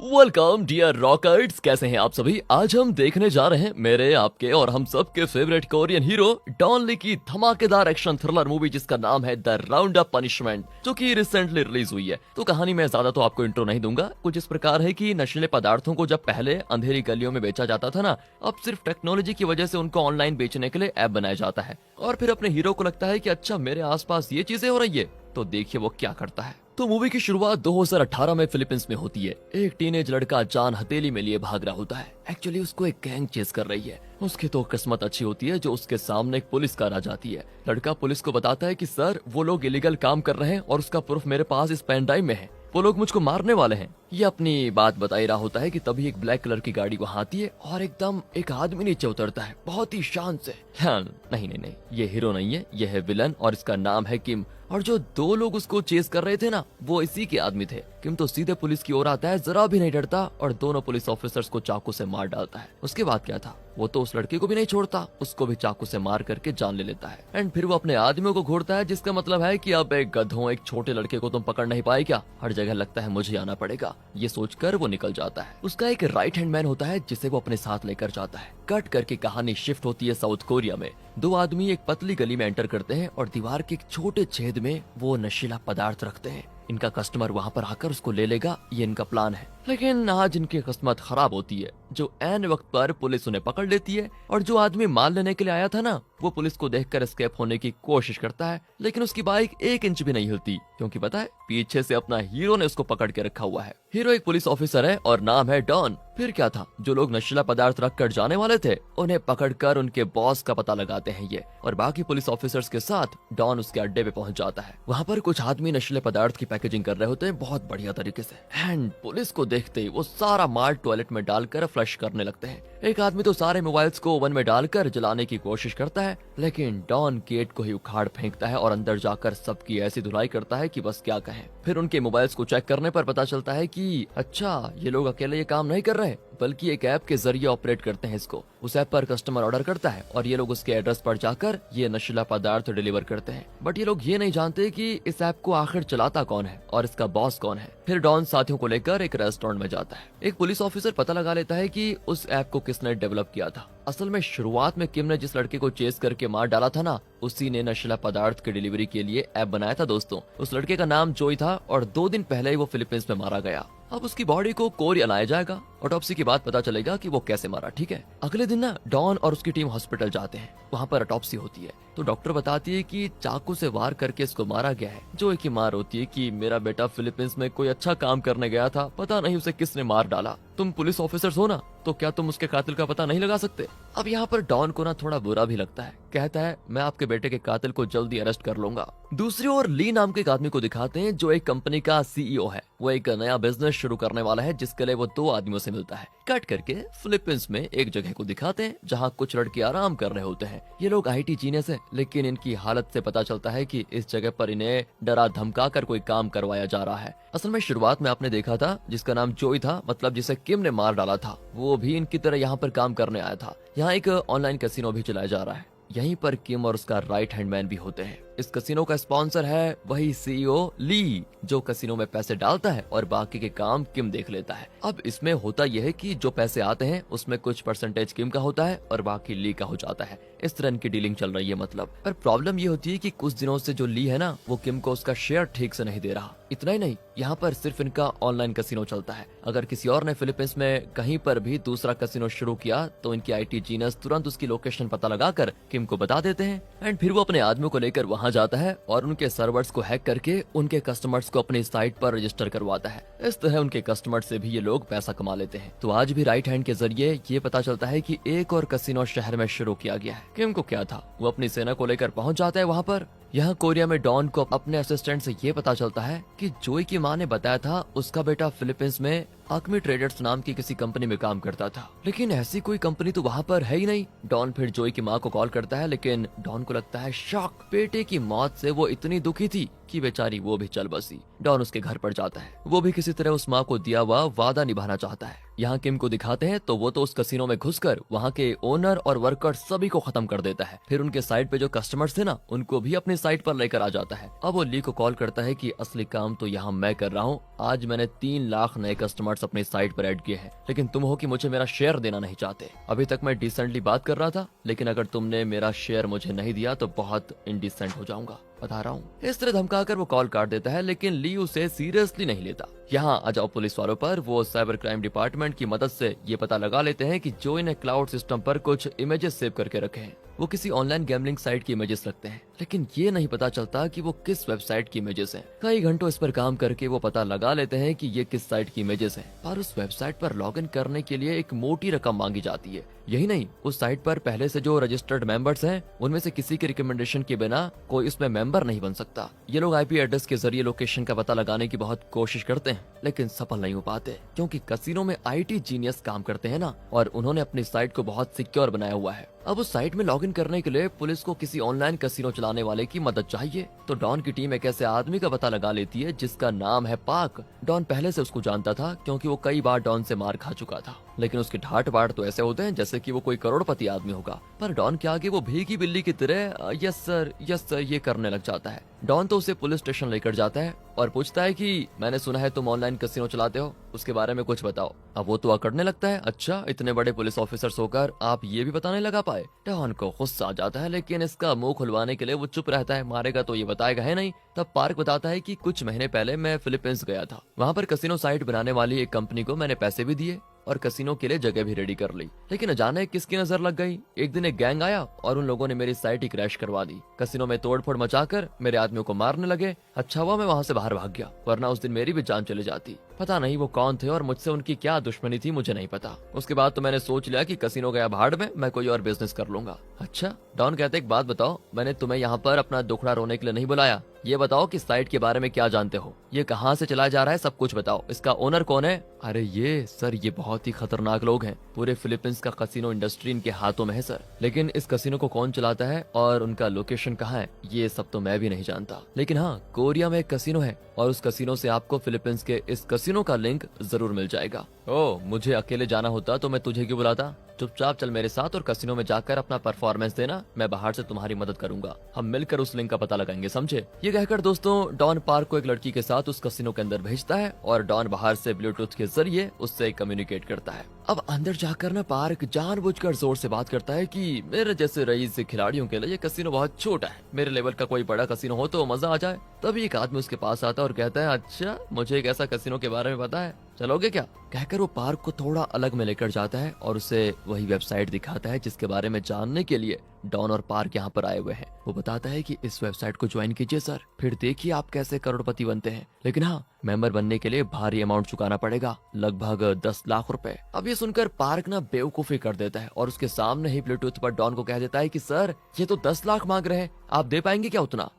Welcome dear रॉकर्ट्स, कैसे हैं आप सभी। आज हम देखने जा रहे हैं मेरे आपके और हम सब के फेवरेट कोरियन हीरो डॉन ली की धमाकेदार एक्शन थ्रिलर मूवी जिसका नाम है द राउंड अप पनिशमेंट, जो कि रिसेंटली रिलीज हुई है। तो कहानी में ज्यादा तो आपको इंट्रो नहीं दूंगा। कुछ इस प्रकार है कि नशीले पदार्थों को जब पहले अंधेरी गलियों में बेचा जाता था ना, अब सिर्फ टेक्नोलॉजी की वजह से उनको ऑनलाइन बेचने के लिए ऐप बनाया जाता है। और फिर अपने हीरो को लगता है कि अच्छा मेरे आसपास ये चीजें हो रही है, तो देखिए वो क्या करता है। तो मूवी की शुरुआत 2018 में फिलीपींस में होती है। एक टीनेज लड़का जान हथेली में लिए भाग रहा होता है। एक्चुअली उसको एक गैंग चेस कर रही है। उसकी तो किस्मत अच्छी होती है जो उसके सामने एक पुलिस कार आ जाती है। लड़का पुलिस को बताता है कि सर वो लोग इलीगल काम कर रहे हैं और उसका प्रूफ मेरे पास इस पेन ड्राइव में है। वो लोग मुझको मारने वाले हैं। ये अपनी बात बता ही रहा होता है कि तभी एक ब्लैक कलर की गाड़ी वहां आती है और एकदम एक आदमी नीचे उतरता है बहुत ही शान से। हाँ, नहीं, ये हीरो नहीं है, ये है विलन और इसका नाम है किम। और जो दो लोग उसको चेस कर रहे थे ना, वो इसी के आदमी थे। किम तो सीधे पुलिस की ओर आता है, जरा भी नहीं डरता और दोनों पुलिस ऑफिसर्स को चाकू से मार डालता है। उसके बाद क्या था, वो तो उस लड़के को भी नहीं छोड़ता, उसको भी चाकू से मार करके जान ले लेता है। एंड फिर वो अपने आदमियों को घूरता है, जिसका मतलब है कि अब एक गधों एक छोटे लड़के को तुम पकड़ नहीं पाए क्या, हर जगह लगता है मुझे आना पड़ेगा। ये सोचकर वो निकल जाता है। उसका एक राइट हैंड मैन होता है जिसे वो अपने साथ लेकर जाता है। कट करके कहानी शिफ्ट होती है साउथ कोरिया में। दो आदमी एक पतली गली में एंटर करते हैं और दीवार के एक छोटे छेद में वो नशीला पदार्थ रखते हैं। इनका कस्टमर वहां पर आकर उसको ले लेगा, ये इनका प्लान है। लेकिन आज इनकी किस्मत खराब होती है। जो ऐन वक्त पर पुलिस उन्हें पकड़ लेती है और जो आदमी माल लेने के लिए आया था ना, वो पुलिस को देखकर एस्केप होने की कोशिश करता है। लेकिन उसकी बाइक 1 इंच भी नहीं हिलती, क्योंकि पता है पीछे से अपना हीरो ने उसको पकड़ के रखा हुआ है। हीरो एक पुलिस ऑफिसर है और नाम है डॉन। फिर क्या था, जो लोग नशीला पदार्थ रख कर जाने वाले थे उन्हें पकड़कर उनके बॉस का पता लगाते हैं ये, और बाकी पुलिस ऑफिसर्स के साथ डॉन उसके अड्डे पे पहुंच जाता है। वहाँ पर कुछ आदमी नशीले पदार्थ की पैकेजिंग कर रहे होते हैं बहुत बढ़िया तरीके से। एंड पुलिस को देखते ही वो सारा माल टॉयलेट में डालकर फ्लश करने लगते हैं। एक आदमी तो सारे मोबाइल्स को ओवन में डालकर जलाने की कोशिश करता है, लेकिन डॉन गेट को ही उखाड़ फेंकता है और अंदर जाकर सबकी ऐसी धुलाई करता है कि बस क्या कहें। फिर उनके मोबाइल्स को चेक करने पर पता चलता है कि अच्छा ये लोग अकेले ये काम नहीं कर रहे, बल्कि एक ऐप के जरिए ऑपरेट करते हैं इसको। उस ऐप पर कस्टमर ऑर्डर करता है और ये लोग उसके एड्रेस पर जाकर ये नशीला पदार्थ डिलीवर करते हैं। बट ये लोग ये नहीं जानते कि इस ऐप को आखिर चलाता कौन है और इसका बॉस कौन है। फिर डॉन साथियों को लेकर एक रेस्टोरेंट में जाता है। एक पुलिस ऑफिसर पता लगा लेता है कि उस ऐप को किसने डेवलप किया था। असल में शुरुआत में किम ने जिस लड़के को चेस करके मार डाला था ना, उसी ने नशीला पदार्थ की डिलीवरी के लिए ऐप बनाया था दोस्तों। उस लड़के का नाम जोई था और 2 दिन पहले ही वो फिलीपींस में मारा गया। अब उसकी बॉडी को कोरिया लाया जाएगा। ऑटोप्सी के बाद पता चलेगा कि वो कैसे मारा। ठीक है, अगले दिन ना डॉन और उसकी टीम हॉस्पिटल जाते हैं। वहाँ पर ऑटोप्सी होती है तो डॉक्टर बताती है कि चाकू से वार करके इसको मारा गया है। जो की मार होती है कि मेरा बेटा फिलीपींस में कोई अच्छा काम करने गया था, पता नहीं उसे किसने मार डाला। तुम पुलिस ऑफिसर्स हो ना, तो क्या तुम उसके कातिल का पता नहीं लगा सकते। अब यहाँ पर डॉन को ना थोड़ा बुरा भी लगता है। कहता है मैं आपके बेटे के कातिल को जल्दी अरेस्ट कर लूंगा। दूसरी ओर ली नाम के एक आदमी को दिखाते हैं जो एक कंपनी का सीईओ है। वो एक नया बिजनेस शुरू करने वाला है जिसके लिए वो 2 आदमियों से मिलता है। कट करके फिलीपींस में एक जगह को दिखाते हैं जहाँ कुछ लड़के आराम कर रहे होते हैं। ये लोग IT जीनियस है, लेकिन इनकी हालत से पता चलता है कि इस जगह पर इन्हें डरा धमका कर कोई काम करवाया जा रहा है। असल में शुरुआत में आपने देखा था जिसका नाम जोई था, मतलब जिसे किम ने मार डाला था, वो भी इनकी तरह यहाँ पर काम करने आया था। यहाँ एक ऑनलाइन कैसीनो भी चलाया जा रहा है। यहीं पर किम और उसका राइट हैंड मैन भी होते हैं। इस कैसीनो का स्पॉन्सर है वही सीईओ ली, जो कैसीनो में पैसे डालता है और बाकी के काम किम देख लेता है। अब इसमें होता यह है कि जो पैसे आते हैं उसमें कुछ परसेंटेज किम का होता है और बाकी ली का हो जाता है। इस तरह की डीलिंग चल रही है मतलब। पर प्रॉब्लम ये होती है कि कुछ दिनों से जो ली है ना, वो किम को उसका शेयर ठीक से नहीं दे रहा। इतना ही नहीं, यहाँ पर सिर्फ इनका ऑनलाइन कैसीनो चलता है। अगर किसी और ने फिलीपींस में कहीं पर भी दूसरा कैसीनो शुरू किया तो इनकी IT जीनियस तुरंत उसकी लोकेशन पता लगाकर किम को बता देते हैं। एंड फिर वो अपने आदमियों को लेकर वहाँ जाता है और उनके सर्वर्स को हैक करके उनके कस्टमर्स को अपनी साइट पर रजिस्टर करवाता है। इस तरह उनके कस्टमर से भी ये लोग पैसा कमा लेते हैं। तो आज भी राइट हैंड के जरिए ये पता चलता है कि एक और कैसीनो शहर में शुरू किया गया है। किम को क्या था, वो अपनी सेना को लेकर पहुंच जाता है वहाँ पर। यहाँ कोरिया में डॉन को अपने असिस्टेंट से ये पता चलता है कि जोई की माँ ने बताया था उसका बेटा फिलीपींस में आर्मी ट्रेडर्स नाम की किसी कंपनी में काम करता था, लेकिन ऐसी कोई कंपनी तो वहाँ पर है ही नहीं। डॉन फिर जोई की माँ को कॉल करता है, लेकिन डॉन को लगता है शॉक। बेटे की मौत से वो इतनी दुखी थी कि बेचारी वो भी चल बसी। डॉन उसके घर पर जाता है। वो भी किसी तरह उस माँ को दिया हुआ वादा निभाना चाहता है। यहाँ किम को दिखाते हैं तो वो तो उस कसिनो में घुसकर वहाँ के ओनर और वर्कर सभी को खत्म कर देता है। फिर उनके साइट पे जो कस्टमर्स थे ना, उनको भी अपनी साइट पर लेकर आ जाता है। अब वो ली को कॉल करता है कि असली काम तो यहाँ मैं कर रहा हूँ, आज मैंने 3 लाख नए कस्टमर्स अपनी साइट पर ऐड किए हैं, लेकिन तुम हो कि मुझे मेरा शेयर देना नहीं चाहते। अभी तक मैं डिसेंटली बात कर रहा था, लेकिन अगर तुमने मेरा शेयर मुझे नहीं दिया तो बहुत इनडिसेंट हो जाऊंगा, बता रहा हूँ। इस तरह धमकाकर वो कॉल काट देता है, लेकिन ली उसे सीरियसली नहीं लेता। यहाँ आ जाओ पुलिस वालों पर वो साइबर क्राइम डिपार्टमेंट की मदद से ये पता लगा लेते हैं कि जो इन्हें क्लाउड सिस्टम पर कुछ इमेजेस सेव करके रखे हैं वो किसी ऑनलाइन गैम्बलिंग साइट की इमेजेस लगते हैं, लेकिन ये नहीं पता चलता कि वो किस वेबसाइट की इमेजेस हैं। कई घंटों इस पर काम करके वो पता लगा लेते हैं कि ये किस साइट की इमेजेस हैं, और उस वेबसाइट पर लॉगिन करने के लिए एक मोटी रकम मांगी जाती है। यही नहीं, उस साइट पर पहले से जो रजिस्टर्ड मेंबर्स हैं उनमें से किसी के रिकमेंडेशन के बिना कोई उसमें मेंबर नहीं बन सकता। ये लोग आईपी एड्रेस के जरिए लोकेशन का पता लगाने की बहुत कोशिश करते हैं, लेकिन सफल नहीं हो पाते, क्योंकि कसिनो में आईटी जीनियस काम करते हैं ना, और उन्होंने अपनी साइट को बहुत सिक्योर बनाया हुआ है। अब उस साइट में लॉगिन करने के लिए पुलिस को किसी ऑनलाइन कसिनो चलाने वाले की मदद चाहिए, तो डॉन की टीम एक ऐसे आदमी का पता लगा लेती है जिसका नाम है पार्क। डॉन पहले से उसको जानता था, क्योंकि वो कई बार डॉन से मार खा चुका था, लेकिन उसके ठाट बाट तो ऐसे होते हैं जैसे कि वो कोई करोड़पति आदमी होगा। पर डॉन के आगे वो भीगी बिल्ली की तरह यस सर ये करने लग जाता है। डॉन तो उसे पुलिस स्टेशन लेकर जाता है और पूछता है कि मैंने सुना है तुम ऑनलाइन कसिनो चलाते हो, उसके बारे में कुछ बताओ। अब वो तो अकड़ने लगता है, अच्छा इतने बड़े पुलिस ऑफिसर्स होकर आप ये भी बताने लगा पाए। डॉन को गुस्सा आ जाता है, लेकिन इसका मुंह खुलवाने के लिए वो चुप रहता है, मारेगा तो ये बताएगा है नहीं। तब पार्क बताता है कि कुछ महीने पहले मैं फिलीपींस गया था, वहाँ पर कसिनो साइट बनाने वाली एक कंपनी को मैंने पैसे भी दिए और कसिनो के लिए जगह भी रेडी कर ली, लेकिन अचानक किसकी नजर लग गई। एक दिन एक गैंग आया और उन लोगों ने मेरी साइट ही क्रैश करवा दी। कसिनो में तोड़फोड़ मचाकर मेरे आदमियों को मारने लगे। अच्छा हुआ मैं वहाँ से बाहर भाग गया, वरना उस दिन मेरी भी जान चली जाती। पता नहीं वो कौन थे और मुझसे उनकी क्या दुश्मनी थी, मुझे नहीं पता। उसके बाद तो मैंने सोच लिया कि कसिनो गया भाड़ में, मैं कोई और बिजनेस कर लूंगा। अच्छा, डॉन कहते एक बात बताओ, मैंने तुम्हें यहाँ पर अपना दुखड़ा रोने के लिए नहीं बुलाया। ये बताओ कि साइट के बारे में क्या जानते हो, ये कहाँ से चलाया जा रहा है, सब कुछ बताओ। इसका ओनर कौन है? अरे ये सर, ये बहुत ही खतरनाक लोग हैं, पूरे फिलीपींस का कसिनो इंडस्ट्री इनके हाथों में है सर, लेकिन इस कसिनो को कौन चलाता है और उनका लोकेशन कहाँ है ये सब तो मैं भी नहीं जानता। लेकिन हाँ, कोरिया में एक कसिनो है और उस कसिनो से आपको फिलीपींस के इस कसिनो का लिंक जरूर मिल जाएगा। ओह, मुझे अकेले जाना होता तो मैं तुझे क्यों बुलाता? चुपचाप चल मेरे साथ और कसिनो में जाकर अपना परफॉर्मेंस देना, मैं बाहर से तुम्हारी मदद करूंगा, हम मिलकर उस लिंक का पता लगाएंगे, समझे? ये कहकर दोस्तों डॉन पार्क को एक लड़की के साथ उस कसिनो के अंदर भेजता है और डॉन बाहर से ब्लूटूथ के जरिए उससे कम्युनिकेट करता है। अब अंदर जाकर ना पार्क जानबूझकर जोर से बात करता है कि मेरे जैसे रईस खिलाड़ियों के लिए ये कसिनो बहुत छोटा है, मेरे लेवल का कोई बड़ा कसिनो हो तो मजा आ जाए। तभी एक आदमी उसके पास आता है और कहता है अच्छा, मुझे एक ऐसा कसिनो के बारे में पता है, चलोगे क्या? कहकर वो पार्क को थोड़ा अलग में लेकर जाता है और उसे वही वेबसाइट दिखाता है जिसके बारे में जानने के लिए डॉन और पार्क यहाँ पर आए हुए हैं। वो बताता है कि इस वेबसाइट को ज्वाइन कीजिए सर, फिर देखिए आप कैसे करोड़पति बनते हैं, लेकिन हाँ, मेंबर बनने के लिए भारी अमाउंट चुकाना पड़ेगा, लगभग 10 लाख रुपए। अब ये सुनकर पार्क ना बेवकूफी कर देता है और उसके सामने ही ब्लूटूथ पर डॉन को कह देता है कि सर ये तो 10 लाख मांग रहे हैं, आप दे पाएंगे क्या उतना?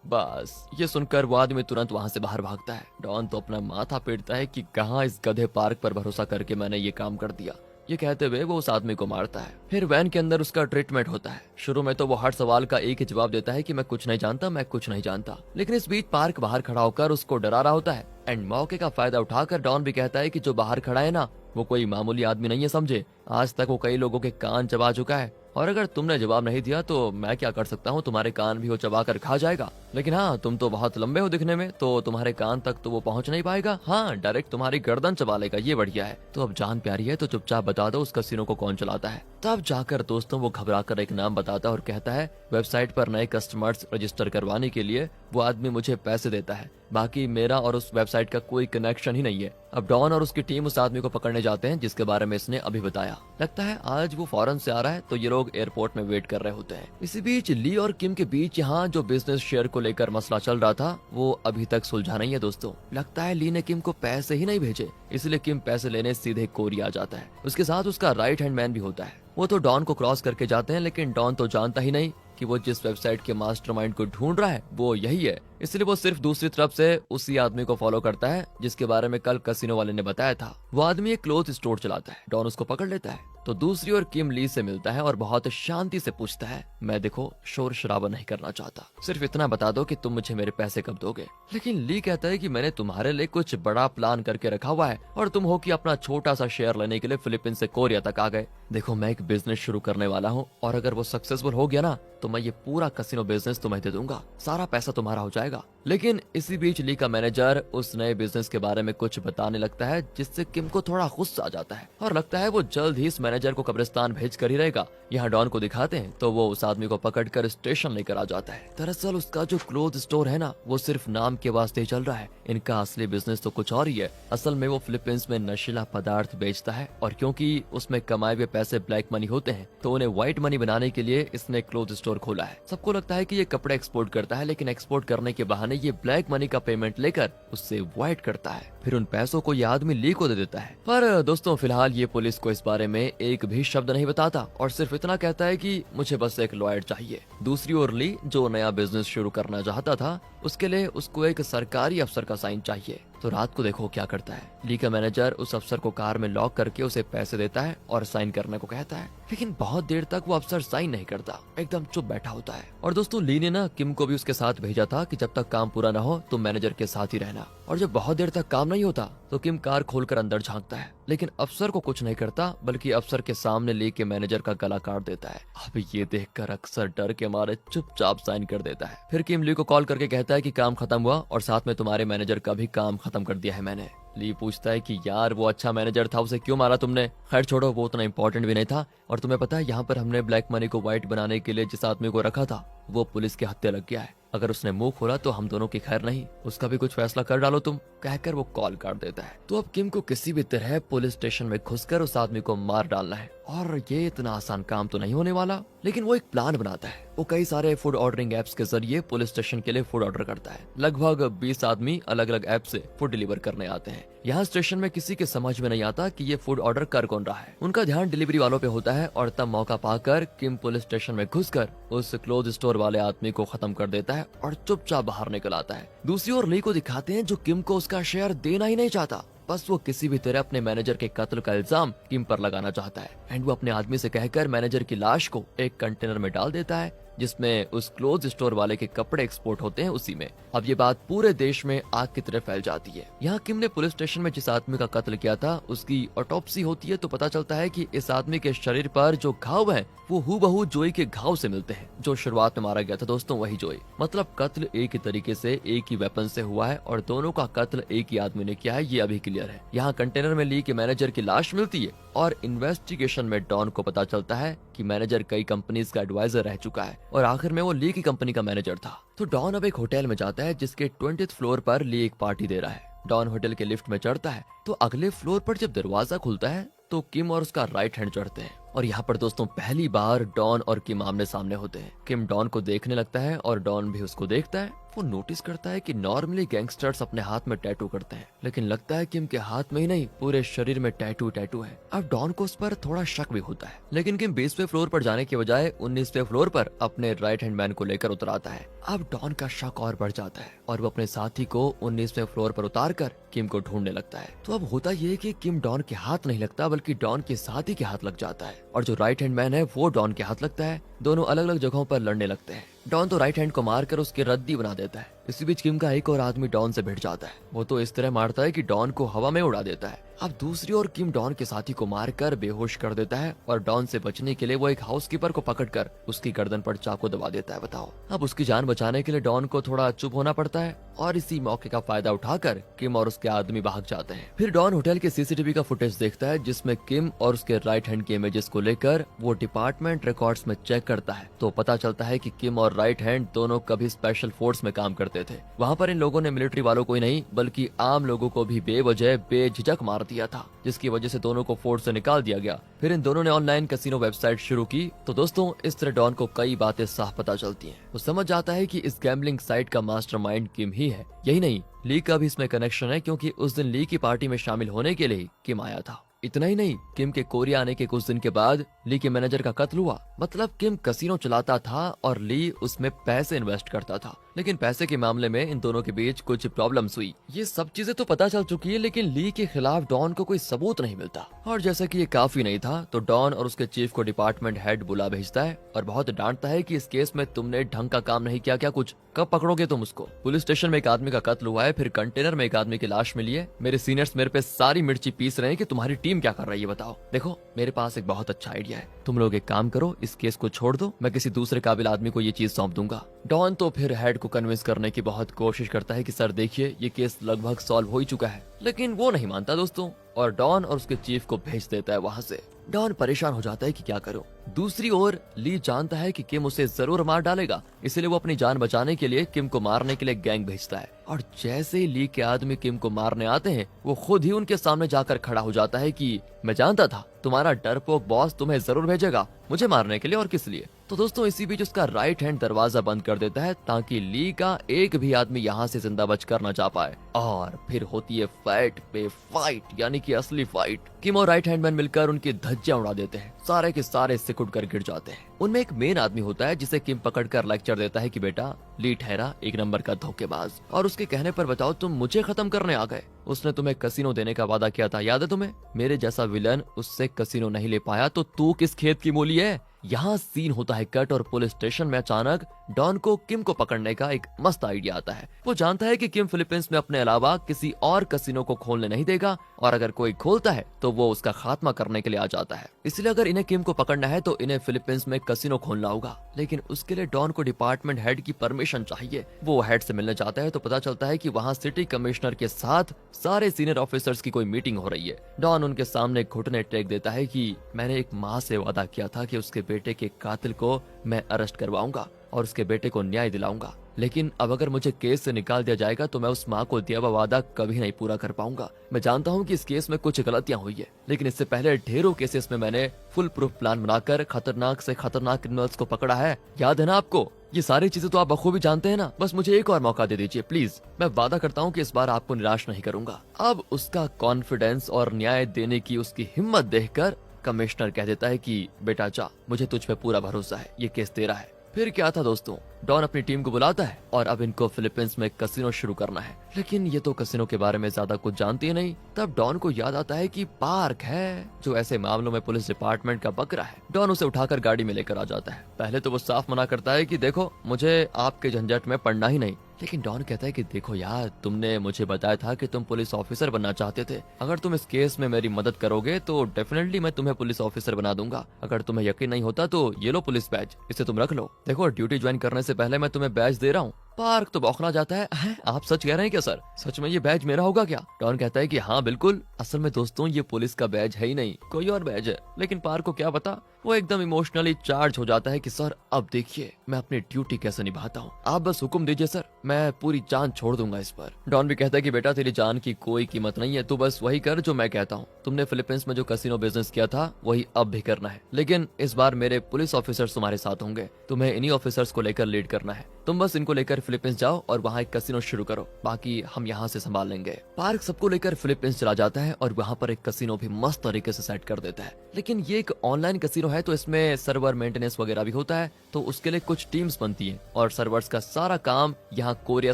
बस ये सुनकर वो आदमी तुरंत वहां से बाहर भागता है। डॉन तो अपना माथा पीटता है कि कहाँ इस गधे पार्क पर भरोसा करके मैंने ये काम कर दिया। ये कहते हुए वो उस आदमी को मारता है। फिर वैन के अंदर उसका ट्रीटमेंट होता है। शुरू में तो वो हर सवाल का एक ही जवाब देता है कि मैं कुछ नहीं जानता, मैं कुछ नहीं जानता, लेकिन इस बीच पार्क बाहर खड़ा होकर उसको डरा रहा होता है। एंड मौके का फायदा उठाकर डॉन भी कहता है कि जो बाहर खड़ा है ना, वो कोई मामूली आदमी नहीं है, समझे? आज तक वो कई लोगों के कान चबा चुका है, और अगर तुमने जवाब नहीं दिया तो मैं क्या कर सकता हूँ, तुम्हारे कान भी वो चबा कर खा जाएगा। लेकिन हाँ, तुम तो बहुत लंबे हो दिखने में, तो तुम्हारे कान तक तो वो पहुँच नहीं पाएगा। हाँ, डायरेक्ट तुम्हारी गर्दन चबा लेगा, ये बढ़िया है। तो अब जान प्यारी है तो चुपचाप बता दो उस कसिनो को कौन चलाता है। तब जाकर दोस्तों वो घबराकर एक नाम बताता है और कहता है वेबसाइट पर नए कस्टमर्स रजिस्टर करवाने के लिए वो आदमी मुझे पैसे देता है, बाकी मेरा और उस वेबसाइट का कोई कनेक्शन ही नहीं है। अब डॉन और उसकी टीम उस आदमी को पकड़ने जाते हैं जिसके बारे में इसने अभी बताया। लगता है आज वो फॉरेन से आ रहा है, तो ये लोग एयरपोर्ट में वेट कर रहे होते हैं। इसी बीच ली और किम के बीच यहाँ जो बिजनेस शेयर को लेकर मसला चल रहा था वो अभी तक सुलझा नहीं है दोस्तों। लगता है ली ने किम को पैसे ही नहीं भेजे, इसलिए किम पैसे लेने सीधे कोरिया जाता है। उसके साथ उसका राइट हैंड मैन भी होता है। वो तो डॉन को क्रॉस करके जाते हैं, लेकिन डॉन तो जानता ही नहीं कि वो जिस वेबसाइट के मास्टरमाइंड को ढूंढ रहा है वो यही है, इसलिए वो सिर्फ दूसरी तरफ से उसी आदमी को फॉलो करता है जिसके बारे में कल कसिनो वाले ने बताया था। वो आदमी एक क्लोथ स्टोर चलाता है। डॉन उसको पकड़ लेता है तो दूसरी ओर किम ली से मिलता है और बहुत शांति से पूछता है, मैं देखो शोर शराबा नहीं करना चाहता, सिर्फ इतना बता दो कि तुम मुझे मेरे पैसे कब दोगे। लेकिन ली कहता है कि मैंने तुम्हारे लिए कुछ बड़ा प्लान करके रखा हुआ है और तुम हो कि अपना छोटा सा शेयर लेने के लिए फिलीपींस से कोरिया तक आ गए। देखो मैं एक बिजनेस शुरू करने वाला हूँ और अगर वो सक्सेसफुल हो गया ना तो मैं ये पूरा कसिनो बिजनेस तुम्हें दे दूंगा, सारा पैसा तुम्हारा हो जाएगा। लेकिन इसी बीच ली का मैनेजर उस नए बिजनेस के बारे में कुछ बताने लगता है जिससे किम को थोड़ा गुस्सा आ जाता है और लगता है वो जल्द ही इस मैनेजर को कब्रिस्तान भेज कर ही रहेगा। यहाँ डॉन को दिखाते हैं तो वो उस आदमी को पकड़कर स्टेशन लेकर आ जाता है। दरअसल उसका जो क्लोथ स्टोर है ना वो सिर्फ नाम के वास्ते चल रहा है, इनका असली बिजनेस तो कुछ और ही है। असल में वो फिलीपींस में नशीला पदार्थ बेचता है और क्योंकि उसमें कमाए हुए पैसे ब्लैक मनी होते हैं तो उन्हें व्हाइट मनी बनाने के लिए इसने क्लोथ स्टोर खोला है। सबको लगता है कि ये कपड़े एक्सपोर्ट करता है, लेकिन एक्सपोर्ट करने के बहाने ये ब्लैक मनी का पेमेंट लेकर उससे व्हाइट करता है, फिर उन पैसों को ये आदमी ली को दे देता है। पर दोस्तों फिलहाल ये पुलिस को इस बारे में एक भी शब्द नहीं बताता और सिर्फ इतना कहता है कि मुझे बस एक लॉयर चाहिए। दूसरी ओर ली जो नया बिजनेस शुरू करना चाहता था उसके लिए उसको एक सरकारी अफसर का साइन चाहिए। तो रात को देखो क्या करता है, ली का मैनेजर उस अफसर को कार में लॉक करके उसे पैसे देता है और साइन करने को कहता है, लेकिन बहुत देर तक वो अफसर साइन नहीं करता, एकदम चुप बैठा होता है। और दोस्तों ली ने ना किम को भी उसके साथ भेजा था कि जब तक काम पूरा ना हो तो मैनेजर के साथ ही रहना। और जब बहुत देर तक काम नहीं होता तो किम कार खोलकर अंदर झांकता है, लेकिन अफसर को कुछ नहीं करता बल्कि अफसर के सामने ली के मैनेजर का गला काट देता है। अब ये देखकर अक्सर डर के मारे चुपचाप साइन कर देता है। फिर किम ली को कॉल करके कहता है कि काम खत्म हुआ और साथ में तुम्हारे मैनेजर का भी काम खत्म कर दिया है मैंने। ली पूछता है कि यार वो अच्छा मैनेजर था, उसे क्यों मारा तुमने? खैर छोड़ो, वो उतना इम्पोर्टेंट भी नहीं था। और तुम्हें पता है यहाँ पर हमने ब्लैक मनी को व्हाइट बनाने के लिए जिस आदमी को रखा था वो पुलिस के हत्या लग गया है, अगर उसने मुंह खोला तो हम दोनों की खैर नहीं, उसका भी कुछ फैसला कर डालो तुम, कहकर वो कॉल काट देता है। तो अब किम को किसी भी तरह पुलिस स्टेशन में घुसकर उस आदमी को मार डालना है और ये इतना आसान काम तो नहीं होने वाला, लेकिन वो एक प्लान बनाता है। वो कई सारे फूड ऑर्डरिंग एप्स के जरिए पुलिस स्टेशन के लिए फूड ऑर्डर करता है। लगभग 20 आदमी अलग अलग ऐप से फूड डिलीवर करने आते हैं। यहाँ स्टेशन में किसी के समझ में नहीं आता कि ये फूड ऑर्डर कर कौन रहा है, उनका ध्यान डिलीवरी वालों पे होता है और तब मौका पाकर किम पुलिस स्टेशन में घुसकर उस क्लोथ स्टोर वाले आदमी को खत्म कर देता है और चुपचाप बाहर निकल आता है। दूसरी ओर ली को दिखाते हैं जो किम को उसका शेयर देना ही नहीं चाहता, बस वो किसी भी तरह अपने मैनेजर के कत्ल का इल्जाम किम पर लगाना चाहता है। एंड वो अपने आदमी से कहकर मैनेजर की लाश को एक कंटेनर में डाल देता है जिसमें उस क्लोथ स्टोर वाले के कपड़े एक्सपोर्ट होते हैं उसी में। अब ये बात पूरे देश में आग की तरह फैल जाती है। यहाँ किम ने पुलिस स्टेशन में जिस आदमी का कत्ल किया था उसकी ऑटोप्सी होती है तो पता चलता है कि इस आदमी के शरीर पर जो घाव है वो हूबहू जोई के घाव से मिलते हैं जो शुरुआत में मारा गया था। दोस्तों वही जोई, मतलब कत्ल एक ही तरीके से एक ही वेपन से हुआ है और दोनों का कत्ल एक ही आदमी ने किया है, ये अभी क्लियर है। यहाँ कंटेनर में ली के मैनेजर की लाश मिलती है और इन्वेस्टिगेशन में डॉन को पता चलता है कि मैनेजर कई कंपनीज का एडवाइजर रह चुका है और आखिर में वो ली की कंपनी का मैनेजर था। तो डॉन अब एक होटल में जाता है जिसके 20th फ्लोर पर ली एक पार्टी दे रहा है। डॉन होटल के लिफ्ट में चढ़ता है तो अगले फ्लोर पर जब दरवाजा खुलता है तो किम और उसका राइट हैंड चढ़ते हैं और यहाँ पर दोस्तों पहली बार डॉन और किम आमने सामने होते हैं। किम डॉन को देखने लगता है और डॉन भी उसको देखता है। वो नोटिस करता है कि नॉर्मली गैंगस्टर्स अपने हाथ में टैटू करते हैं, लेकिन लगता है किम के हाथ में ही नहीं पूरे शरीर में टैटू है। अब डॉन को उस पर थोड़ा शक भी होता है, लेकिन किम 20वें फ्लोर पर जाने के बजाय 19वें फ्लोर पर अपने राइट हैंड मैन को लेकर उतर आता है। अब डॉन का शक और बढ़ जाता है और वो अपने साथी को 19वें फ्लोर पर उतार कर किम को ढूंढने लगता है। तो अब होता ये कि किम डॉन के हाथ नहीं लगता बल्कि डॉन के साथी के हाथ लग जाता है और जो राइट हैंड मैन है वो डॉन के हाथ लगता है। दोनों अलग अलग जगहों पर लड़ने लगते हैं। डॉन तो राइट हैंड को मारकर उसकी रद्दी बना देता है। इसी बीच किम का एक और आदमी डॉन से भिड़ जाता है। वो तो इस तरह मारता है कि डॉन को हवा में उड़ा देता है। अब दूसरी ओर किम डॉन के साथी को मारकर बेहोश कर देता है और डॉन से बचने के लिए वो एक हाउसकीपर को पकड़कर उसकी गर्दन पर चाकू दबा देता है। बताओ, अब उसकी जान बचाने के लिए डॉन को थोड़ा चुप होना पड़ता है और इसी मौके का फायदा उठाकर किम और उसके आदमी भाग जाते हैं। फिर डॉन होटल के सीसीटीवी का फुटेज देखता है जिसमें किम और उसके राइट हैंड के इमेजेस को लेकर वो डिपार्टमेंट रिकॉर्ड्स में चेक करता है तो पता चलता है कि किम और राइट हैंड दोनों कभी स्पेशल फोर्स में काम करते थे। वहाँ पर इन लोगों ने मिलिट्री वालों को ही नहीं बल्कि आम लोगों को भी बेवजह बेझिझक मार दिया था, जिसकी वजह से दोनों को फोर्स से निकाल दिया गया। फिर इन दोनों ने ऑनलाइन कैसीनो वेबसाइट शुरू की। तो दोस्तों इस तरह डॉन को कई बातें साफ पता चलती हैं। वो समझ जाता है कि इस गैम्बलिंग साइट का मास्टरमाइंड किम ही है। यही नहीं, ली का भी इसमें कनेक्शन है क्योंकि उस दिन ली की पार्टी में शामिल होने के लिए किम आया था। इतना ही नहीं, किम के कोरिया आने के कुछ दिन के बाद ली के मैनेजर का कत्ल हुआ। मतलब किम कसिनो चलाता था और ली उसमें पैसे इन्वेस्ट करता था। लेकिन पैसे के मामले में इन दोनों के बीच कुछ प्रॉब्लम्स हुई। ये सब चीजें तो पता चल चुकी है, लेकिन ली के खिलाफ डॉन को कोई सबूत नहीं मिलता। और जैसा कि ये काफी नहीं था, तो डॉन और उसके चीफ को डिपार्टमेंट हेड बुला भेजता है और बहुत डांटता है कि इस केस में तुमने ढंग का काम नहीं किया, क्या कुछ कब पकड़ोगे तुम उसको। पुलिस स्टेशन में एक आदमी का कत्ल हुआ है, फिर कंटेनर में एक आदमी की लाश मिली है। मेरे सीनियर्स मेरे पे सारी मिर्ची पीस रहे हैं कि तुम्हारी टीम क्या कर रही है बताओ। देखो मेरे पास एक बहुत अच्छा आइडिया है, तुम लोग एक काम करो, इस केस को छोड़ दो, मैं किसी दूसरे काबिल आदमी को ये चीज सौंप दूंगा। डॉन तो फिर हेड को कन्विंस करने की बहुत कोशिश करता है कि सर देखिए ये केस लगभग सॉल्व हो ही चुका है, लेकिन वो नहीं मानता दोस्तों, और डॉन और उसके चीफ को भेज देता है वहाँ से। डॉन परेशान हो जाता है कि क्या करूं। दूसरी ओर ली जानता है कि किम उसे जरूर मार डालेगा, इसलिए वो अपनी जान बचाने के लिए किम को मारने के लिए गैंग भेजता है। और जैसे ही ली के आदमी किम को मारने आते हैं, वो खुद ही उनके सामने जाकर खड़ा हो जाता है कि मैं जानता था तुम्हारा डरपोक बॉस तुम्हें जरूर भेजेगा मुझे मारने के लिए, और किस लिए। तो दोस्तों इसी बीच उसका राइट हैंड दरवाजा बंद कर देता है ताकि ली का एक भी आदमी यहाँ से जिंदा बचकर न जा पाए। और फिर होती है फाइट पे फाइट, यानी कि असली फाइट। किम और राइट हैंड मैन मिलकर उनकी धज्जियां उड़ा देते हैं, सारे के सारे सिकुड़ कर गिर जाते हैं। उनमें एक मेन आदमी होता है जिसे किम पकड़कर लेक्चर देता है कि बेटा ली ठहरा एक नंबर का धोखेबाज, और उसके कहने पर बताओ तुम मुझे खत्म करने आ गए। उसने तुम्हें कसिनो देने का वादा किया था, याद है तुम्हें? मेरे जैसा विलन उससे कसिनो नहीं ले पाया तो तू किस खेत की मूली है। यहाँ सीन होता है कट, और पुलिस स्टेशन में अचानक डॉन को किम को पकड़ने का एक मस्त आइडिया आता है। वो जानता है कि किम फिलीपींस में अपने अलावा किसी और कसिनो को खोलने नहीं देगा, और अगर कोई खोलता है तो वो उसका खात्मा करने के लिए आ जाता है। इसलिए अगर इन्हें किम को पकड़ना है तो इन्हें फिलीपींस में कसिनो खोलना होगा, लेकिन उसके लिए डॉन को डिपार्टमेंट हेड की परमिशन चाहिए। वो हेड से मिलने जाता है तो पता चलता है कि वहाँ सिटी कमिश्नर के साथ सारे सीनियर ऑफिसर्स की कोई मीटिंग हो रही है। डॉन उनके सामने घुटने टेक देता है कि मैंने एक माँ से वादा किया था कि उसके बेटे के कातिल को मैं अरेस्ट करवाऊंगा और उसके बेटे को न्याय दिलाऊंगा, लेकिन अब अगर मुझे केस से निकाल दिया जाएगा तो मैं उस माँ को दिया हुआ वादा कभी नहीं पूरा कर पाऊंगा। मैं जानता हूँ कि इस केस में कुछ गलतियां हुई है, लेकिन इससे पहले ढेरों केसेस में मैंने फुल प्रूफ प्लान बनाकर खतरनाक से खतरनाक क्रिमिनल्स को पकड़ा है, याद है ना आपको? ये सारी चीजें तो आप बखूबी जानते हैं ना। बस मुझे एक और मौका दे दीजिए प्लीज, मैं वादा करता हूँ कि इस बार आपको निराश नहीं करूंगा। अब उसका कॉन्फिडेंस और न्याय देने की उसकी हिम्मत देखकर कमिश्नर कह देता है कि बेटा जा, मुझे तुझ पे पूरा भरोसा है, ये केस तेरा है। फिर क्या था दोस्तों, डॉन अपनी टीम को बुलाता है और अब इनको फिलीपींस में कसिनो शुरू करना है, लेकिन ये तो कसिनो के बारे में ज्यादा कुछ जानती है नहीं। तब डॉन को याद आता है कि पार्क है जो ऐसे मामलों में पुलिस डिपार्टमेंट का बकरा है। डॉन उसे उठाकर गाड़ी में लेकर आ जाता है। पहले तो वो साफ मना करता है कि देखो मुझे आपके झंझट में पड़ना ही नहीं, लेकिन डॉन कहता है कि देखो यार, तुमने मुझे बताया था कि तुम पुलिस ऑफिसर बनना चाहते थे, अगर तुम इस केस में मेरी मदद करोगे तो डेफिनेटली मैं तुम्हें पुलिस ऑफिसर बना दूंगा। अगर तुम्हें यकीन नहीं होता तो ये लो पुलिस बैज, इसे तुम रख लो। देखो ड्यूटी ज्वाइन करने से पहले मैं तुम्हें बैज दे रहा हूँ। पार्क तो बौखला जाता है, आप सच कह रहे हैं क्या सर? सच में ये बैज मेरा होगा क्या? डॉन कहता है कि हाँ बिल्कुल, असल में दोस्तों ये पुलिस का बैज है ही नहीं, कोई और बैज है। लेकिन पार्क को क्या पता, वो एकदम इमोशनली चार्ज हो जाता है कि सर अब देखिए मैं अपनी ड्यूटी कैसे निभाता हूँ, आप बस हुक्म दीजिए सर, मैं पूरी जान छोड़ दूंगा इस पर। डॉन भी कहता है कि बेटा तेरी जान की कोई कीमत नहीं है, तू बस वही कर जो मैं कहता हूँ। तुमने फिलीपींस में जो कसिनो बिजनेस किया था वही अब भी करना है, लेकिन इस बार मेरे पुलिस ऑफिसर्स तुम्हारे साथ होंगे, तुम्हें इन्हीं ऑफिसर्स को लेकर लीड करना है। तुम बस इनको लेकर फिलीपींस जाओ और वहाँ एक कसिनो शुरू करो, बाकी हम यहाँ से संभाल लेंगे। पार्क सबको लेकर फिलीपींस चला जाता है और वहाँ पर एक कसिनो भी मस्त तरीके से सेट कर देता है, लेकिन ये एक ऑनलाइन कसिनो है तो इसमें सर्वर मेंटेनेंस वगैरह भी होता है, तो उसके लिए कुछ टीम्स बनती हैं और सर्वर्स का सारा काम यहाँ कोरिया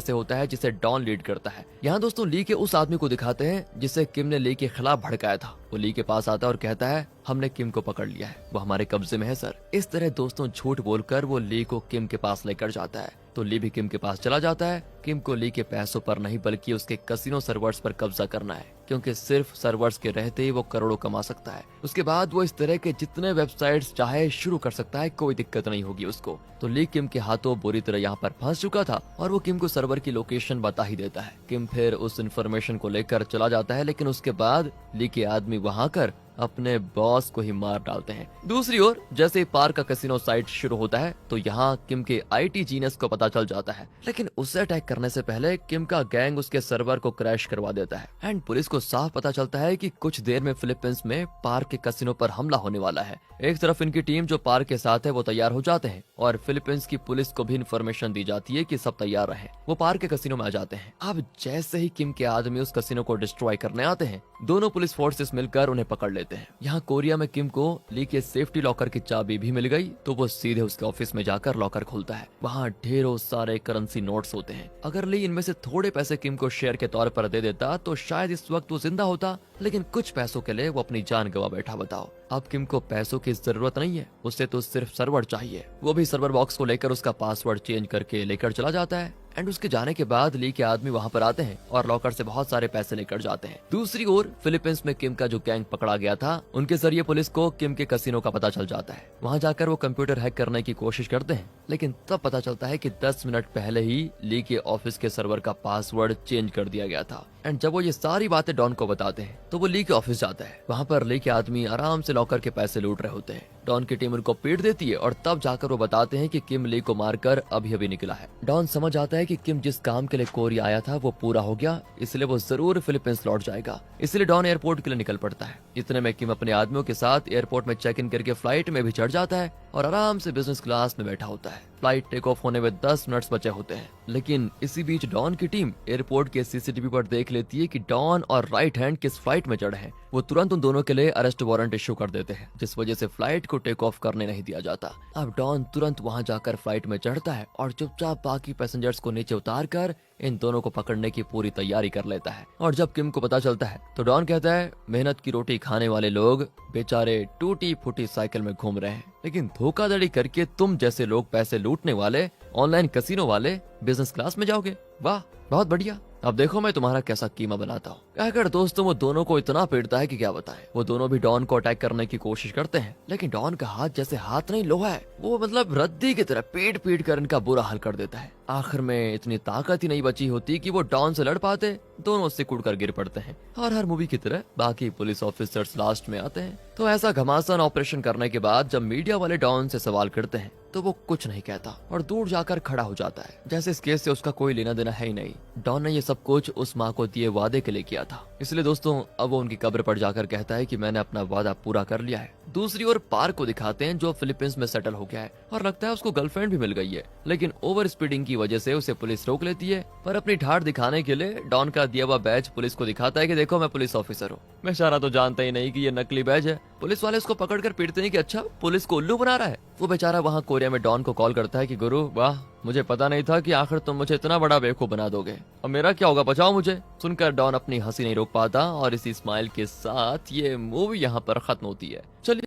से होता है जिसे डॉन लीड करता है। यहाँ दोस्तों ली के उस आदमी को दिखाते हैं जिसे किम ने ली के खिलाफ भड़काया था। वो ली के पास आता है और कहता है हमने किम को पकड़ लिया है, वो हमारे कब्जे में है सर। इस तरह दोस्तों झूठ बोलकर वो ली को किम के पास लेकर जाता है, तो ली भी किम के पास चला जाता है। किम को ली के पैसों पर नहीं बल्कि उसके कसिनो सर्वर्स पर कब्जा करना है, क्योंकि सिर्फ सर्वर्स के रहते ही वो करोड़ों कमा सकता है। उसके बाद वो इस तरह के जितने वेबसाइट्स चाहे शुरू कर सकता है, कोई दिक्कत नहीं होगी उसको। तो ली किम के हाथों बुरी तरह यहाँ पर फंस चुका था और वो किम को सर्वर की लोकेशन बता ही देता है। किम फिर उस इन्फॉर्मेशन को लेकर चला जाता है, लेकिन उसके बाद ली के आदमी वहाँ कर अपने बॉस को ही मार डालते हैं। दूसरी ओर जैसे पार्क का कसिनो साइट शुरू होता है तो यहाँ किम के आईटी जीनियस को पता चल जाता है, लेकिन उसे अटैक करने से पहले किम का गैंग उसके सर्वर को क्रैश करवा देता है। एंड पुलिस को साफ पता चलता है कि कुछ देर में फिलीपींस में पार्क के कसिनो पर हमला होने वाला है। एक तरफ इनकी टीम जो पार्क के साथ है वो तैयार हो जाते हैं और फिलीपींस की पुलिस को भी इन्फॉर्मेशन दी जाती है कि सब तैयार रहे। वो पार्क के कसिनो में आ जाते हैं। अब जैसे ही किम के आदमी उस कसिनो को डिस्ट्रॉय करने आते हैं, दोनों पुलिस फोर्सेस मिलकर उन्हें पकड़ लेते हैं। देते हैं। यहाँ कोरिया में किम को ली के सेफ्टी लॉकर की चाबी भी मिल गई तो वो सीधे उसके ऑफिस में जाकर लॉकर खोलता है। वहाँ ढेरों सारे करेंसी नोट्स होते हैं। अगर ली इनमें से थोड़े पैसे किम को शेयर के तौर पर दे देता तो शायद इस वक्त वो जिंदा होता, लेकिन कुछ पैसों के लिए वो अपनी जान गवा बैठा। बताओ, अब किम को पैसों की जरूरत नहीं है, उसे तो सिर्फ सर्वर चाहिए। वो भी सर्वर बॉक्स को लेकर उसका पासवर्ड चेंज करके लेकर चला जाता है। एंड उसके जाने के बाद ली के आदमी वहाँ पर आते हैं और लॉकर से बहुत सारे पैसे लेकर जाते हैं। दूसरी ओर फिलीपींस में किम का जो गैंग पकड़ा गया था, उनके जरिए पुलिस को किम के कसिनो का पता चल जाता है। वहाँ जाकर वो कंप्यूटर हैक करने की कोशिश करते हैं, लेकिन तब पता चलता है कि 10 मिनट पहले ही ली के ऑफिस के सर्वर का पासवर्ड चेंज कर दिया गया था। एंड जब वो ये सारी बातें डॉन को बताते हैं तो वो ली के ऑफिस जाता है। वहाँ पर ली के आदमी आराम से लॉकर के पैसे लूट रहे होते हैं। डॉन की टीम उनको पीट देती है और तब जाकर वो बताते हैं कि किम ली को मारकर अभी अभी निकला है। डॉन समझ आता है कि किम जिस काम के लिए कोरिया आया था वो पूरा हो गया, इसलिए वो जरूर फिलीपींस लौट जाएगा। इसलिए डॉन एयरपोर्ट के लिए निकल पड़ता है। इतने में किम अपने आदमियों के साथ एयरपोर्ट में चेक इन करके फ्लाइट में भी चढ़ जाता है और आराम से बिजनेस क्लास में बैठा होता है। फ्लाइट टेक ऑफ होने में 10 मिनट्स बचे होते हैं, लेकिन इसी बीच डॉन की टीम एयरपोर्ट के सीसीटीवी पर देख लेती है कि डॉन और राइट हैंड किस फ्लाइट में चढ़े हैं। वो तुरंत उन दोनों के लिए अरेस्ट वारंट इश्यू कर देते हैं, जिस वजह से फ्लाइट को टेक ऑफ करने नहीं दिया जाता। अब डॉन तुरंत वहां जाकर फ्लाइट में चढ़ता है और चुपचाप बाकी पैसेंजर्स को नीचे उतार कर इन दोनों को पकड़ने की पूरी तैयारी कर लेता है। और जब किम को पता चलता है तो डॉन कहता है, मेहनत की रोटी खाने वाले लोग बेचारे टूटी फूटी साइकिल में घूम रहे हैं, लेकिन धोखाधड़ी करके तुम जैसे लोग पैसे लूटने वाले, ऑनलाइन कसिनो वाले बिजनेस क्लास में जाओगे। वाह, बहुत बढ़िया। अब देखो मैं तुम्हारा कैसा कीमा बनाता हूँ। कहकर दोस्तों वो दोनों को इतना पीटता है कि क्या बताएं। वो दोनों भी डॉन को अटैक करने की कोशिश करते हैं, लेकिन डॉन का हाथ जैसे हाथ नहीं लोहा है, वो मतलब रद्दी की तरह पीट पीट कर इनका बुरा हाल कर देता है। आखिर में इतनी ताकत ही नहीं बची होती कि वो डॉन से लड़ पाते, दोनों सिकुड़ कर गिर पड़ते हैं। और हर मूवी की तरह बाकी पुलिस ऑफिसर्स लास्ट में आते हैं। तो ऐसा घमासान ऑपरेशन करने के बाद जब मीडिया वाले डॉन से सवाल करते हैं तो वो कुछ नहीं कहता और दूर जाकर खड़ा हो जाता है, जैसे इस केस से उसका कोई लेना देना है ही नहीं। डॉन ने ये सब कुछ उस माँ को दिए वादे के लिए किया था, इसलिए दोस्तों अब वो उनकी कब्र पर जाकर कहता है कि मैंने अपना वादा पूरा कर लिया है। दूसरी ओर पार्क को दिखाते हैं जो फिलीपींस में सेटल हो गया है और लगता है उसको गर्लफ्रेंड भी मिल गई है, लेकिन ओवर स्पीडिंग की वजह से उसे पुलिस रोक लेती है। पर अपनी ठाठ दिखाने के लिए डॉन का दिया हुआ बैज पुलिस को दिखाता है कि देखो मैं पुलिस ऑफिसर हूँ। बेचारा तो जानता ही नहीं कि ये नकली बैज है। पुलिस वाले उसको पकड़कर पीटते हैं कि अच्छा पुलिस को उल्लू बना रहा है। वो बेचारा वहाँ कोरिया में डॉन को कॉल करता है कि गुरु वाह, मुझे पता नहीं था कि आखिर तुम मुझे इतना बड़ा बेवकूफ बना दोगे, अब मेरा क्या होगा, बचाओ मुझे। सुनकर डॉन अपनी हंसी नहीं रोक पाता और इसी स्माइल के साथ ये मूवी यहाँ पर खत्म होती है। चलिए